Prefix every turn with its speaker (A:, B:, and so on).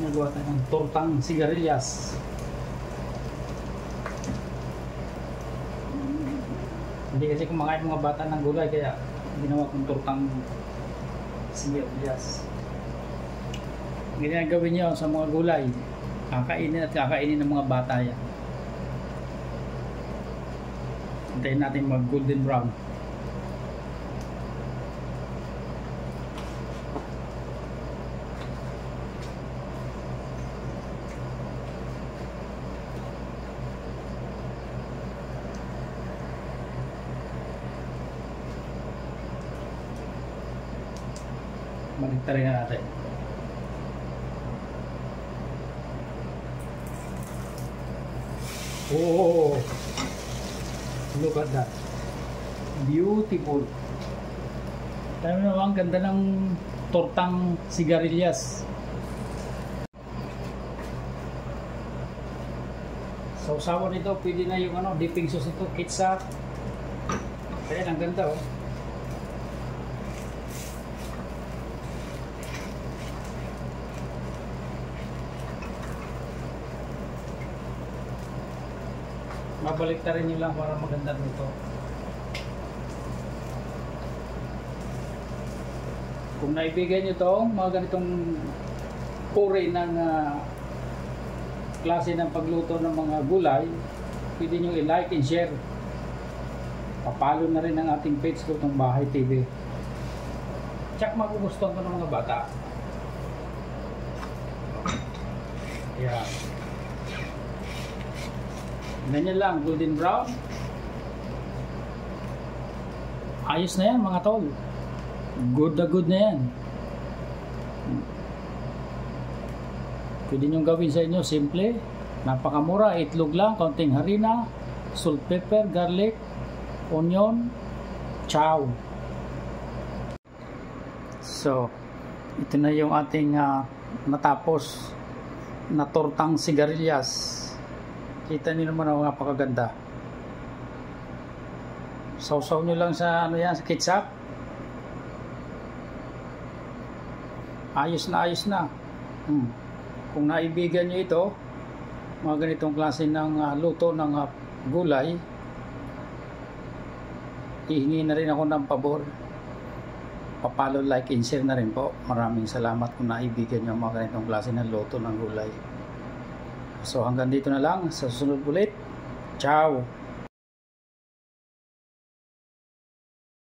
A: Nagawa tayo ng tortang sigarilyas. Hindi kasi kumakain mga bata ng gulay, kaya ginawa kong tortang sigarilyas. Ganyan gawin nyo sa mga gulay. Kakainin at kakainin ng mga bata yan. Hintayin natin mag golden brown. Baliktarin na natin. Oh, look at that. Beautiful. Tayo na, ang ganda ng tortang sigarilyas. Sa usawan nito, pwede na yung dipping sauce nito, ketchup. Kaya ang ganda oh. Mabaliktarin nyo lang para maganda nito. Kung naibigay nyo to, mga ganitong uri ng klase ng pagluto ng mga gulay, pwede nyo i-like and share. Papalo na rin ang ating page ko, itong Bahay TV. Tsak magugustuhan ko ng mga bata. Yeah. Ganyan lang, golden brown. Ayos na yan mga tol. Good na good na yan. Pwede nyo gawin sa inyo, simple. Napakamura, itlog lang, kaunting harina, salt, pepper, garlic, onion, chow. So, ito na yung ating natapos na tortang sigarilyas. Kita niyo naman ang napakaganda. Sausaw nyo lang sa sa ketchup. Ayos na ayos na. Kung naibigan nyo ito, mga ganitong klase ng luto ng gulay, hihingi na rin ako ng pabor. Papalo, like and share na rin po. Maraming salamat kung naibigan nyo mga ganitong klase ng luto ng gulay. So hanggang dito na lang, sa susunod ulit. Ciao!